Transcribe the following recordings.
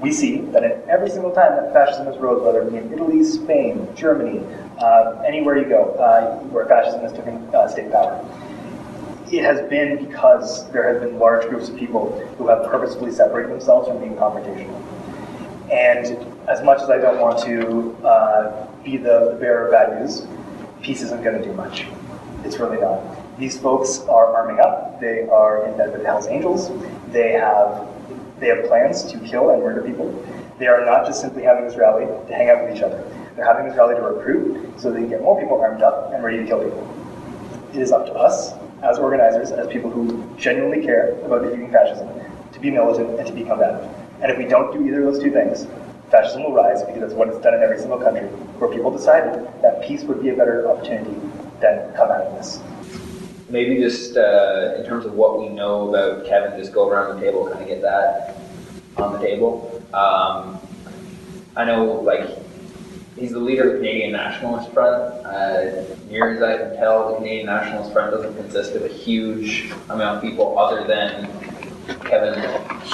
We see that in every single time that fascism has rose, whether it be in Italy, Spain, Germany, anywhere you go where fascism has taken state power, it has been because there have been large groups of people who have purposefully separated themselves from being confrontational. And as much as I don't want to be the bearer of bad news, peace isn't going to do much. It's really not. These folks are arming up. They are in bed with the Hells Angels. They have plans to kill and murder people. They are not just simply having this rally to hang out with each other. They're having this rally to recruit so they can get more people armed up and ready to kill people. It is up to us, as organizers, as people who genuinely care about defeating fascism, to be militant and to be combative. And if we don't do either of those two things, fascism will rise, because that's what it's done in every single country, where people decided that peace would be a better opportunity than come out of this. Maybe just in terms of what we know about Kevin, just go around the table, kind of get that on the table. I know, like, he's the leader of the Canadian Nationalist Front. Near as I can tell, the Canadian Nationalist Front doesn't consist of a huge amount of people other than Kevin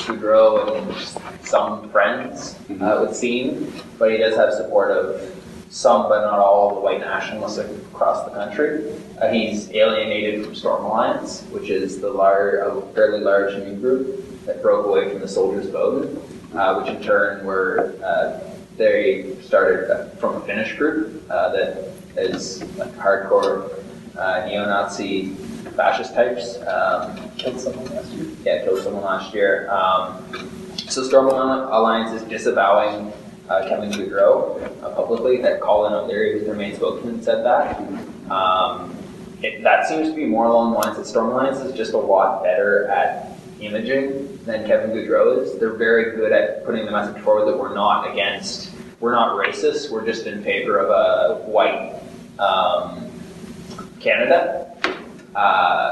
Goudreau and some friends, it would seem. But he does have support of some, but not all, of the white nationalists across the country. He's alienated from Storm Alliance, which is the fairly large new group that broke away from the Soldiers' Vote, which in turn were they started from a Finnish group that is like hardcore neo-Nazi fascist types. Killed someone last year. Yeah, killed someone last year. So Storm Alliance is disavowing Kevin Goudreau publicly. That Colin O'Leary, who's their main spokesman, said that. That seems to be more along the lines that Storm Alliance is just a lot better at imaging than Kevin Goudreau is. They're very good at putting the message forward that we're not racist, we're just in favor of a white Canada.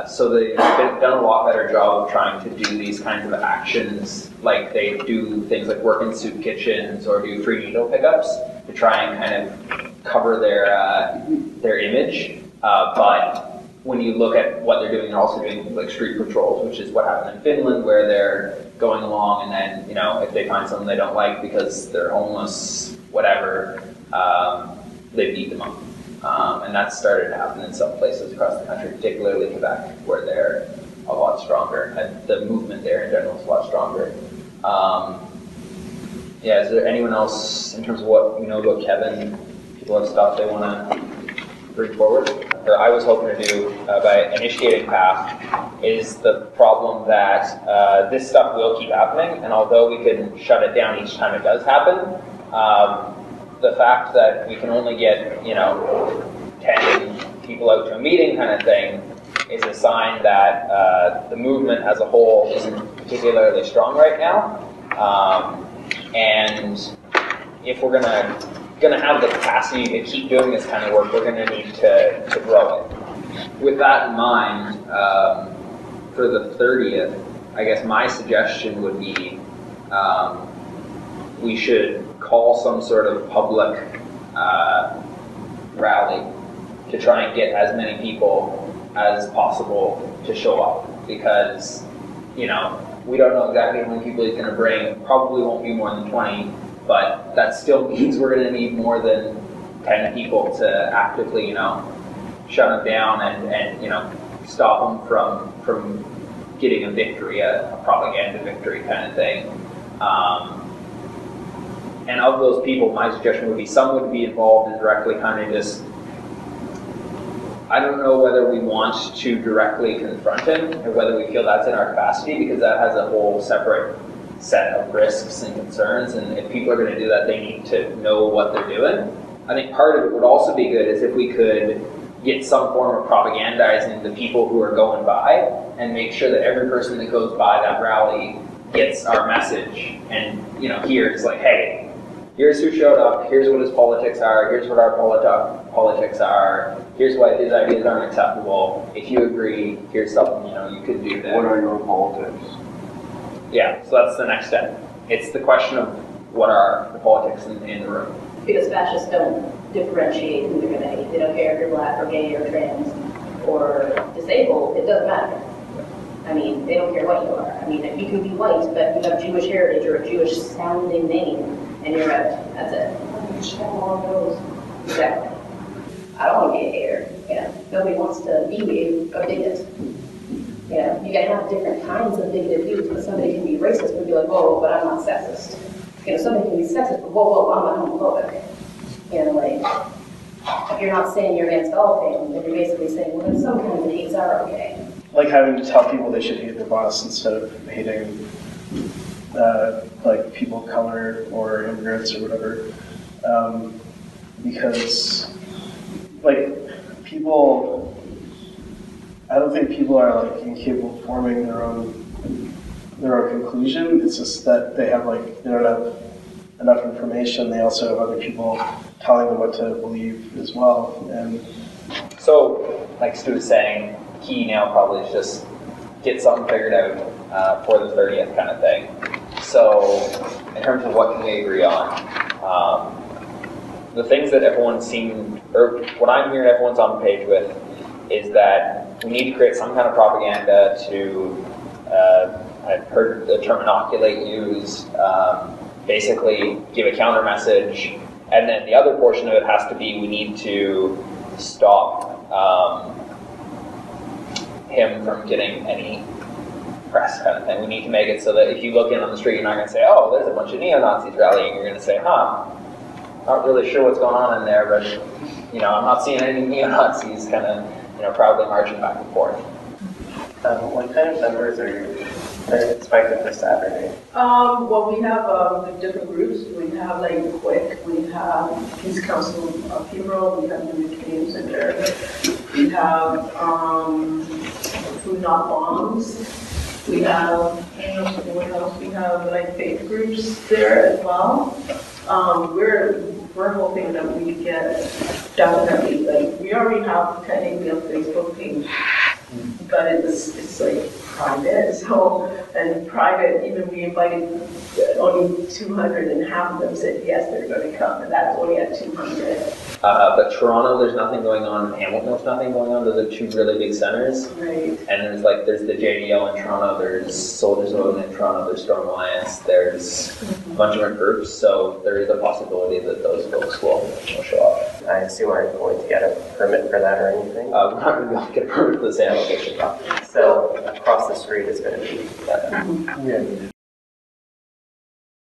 So they've done a lot better job of trying to do these kinds of actions, like they do things like work in soup kitchens or do free needle pickups to try and kind of cover their image. But when you look at what they're doing, they're also doing like street patrols, which is what happened in Finland, where they're going along and then, you know, if they find something they don't like because they're homeless, whatever, they beat them up. And that's started to happen in some places across the country, particularly Quebec, where they're a lot stronger, and the movement there in general is a lot stronger. Yeah, is there anyone else, in terms of what we know about Kevin, people have stuff they want to bring forward? Or I was hoping to do by initiating PATH is the problem that this stuff will keep happening, and although we can shut it down each time it does happen, the fact that we can only get, 10 people out to a meeting kind of thing is a sign that the movement as a whole isn't particularly strong right now. And if we're gonna have the capacity to keep doing this kind of work, we're gonna need to grow it. With that in mind, for the 30th, I guess my suggestion would be we should call some sort of public rally to try and get as many people as possible to show up, because we don't know exactly how many people he's going to bring. Probably won't be more than 20, but that still means we're going to need more than 10 people to actively shut him down and stop him from getting a victory, a propaganda victory kind of thing. And of those people, my suggestion would be some would be involved in directly kind of just, I don't know whether we want to directly confront him or whether we feel that's in our capacity, because that has a whole separate set of risks and concerns, and if people are going to do that, they need to know what they're doing. I think part of it would also be good is if we could get some form of propagandizing the people who are going by and make sure that every person that goes by that rally gets our message and here's like, hey, here's who showed up, here's what his politics are, here's what our politics are, here's why his ideas aren't acceptable. If you agree, here's something you could do that. What are your politics? Yeah, so that's the next step. It's the question of what are the politics in the room. Because fascists don't differentiate who they're going to hate. They don't care if you're black or gay or trans or disabled. It doesn't matter. I mean, they don't care what you are. I mean, if you can be white, but you have Jewish heritage or a Jewish sounding name, and you're out, that's it. Exactly. I don't want to be a hater. Yeah. Nobody wants to be a bigot. Yeah. You can have different kinds of bigoted views, but somebody can be racist and be like, whoa, but I'm not sexist. You know, somebody can be sexist, but whoa, I'm not homophobic. You know, like, if you're not saying you're against all things, then you're basically saying, well, then some kinds of hates are okay. Like having to tell people they should hate their boss instead of hating like people of color or immigrants or whatever. Because like people, I don't think people are like incapable of forming their own conclusion. It's just that they have like, they don't have enough information. They also have other people telling them what to believe as well. And so, like Stu was saying, key now probably is just get something figured out for the 30th kind of thing. So, in terms of what can we agree on, the things that everyone seemed, or what I'm hearing everyone's on the page with, is that we need to create some kind of propaganda to, I've heard the term inoculate used, basically give a counter message, and then the other portion of it has to be we need to stop him from getting any press kind of thing. We need to make it so that if you look in on the street, you're not going to say, oh, there's a bunch of neo-Nazis rallying. You're going to say, not really sure what's going on in there, but I'm not seeing any neo-Nazis kind of, proudly marching back and forth. What kind of numbers are expected for Saturday? Well, we have the different groups. We have like Quick, we have Peace Council of Funeral, we have the Canadian Center, we have Food Not Bombs, we have, what else? We have like faith groups there as well. We're hoping that we get definitely, like, we already have technically a Facebook page, but it's like private, and private, even we invited only 200 and half of them said yes, they're going to come, and that's only at 200. But Toronto, there's nothing going on. Hamilton, there's nothing going on. Those are two really big centers. Right. And there's the JDL in Toronto, there's Soldiers Oil in Toronto, there's Storm Alliance, there's a bunch of different groups, so there is a possibility that those folks will show up. I assume aren't going to get a permit for that or anything? We're not going to be able to get a permit for the same location. So across the street is going to be yeah.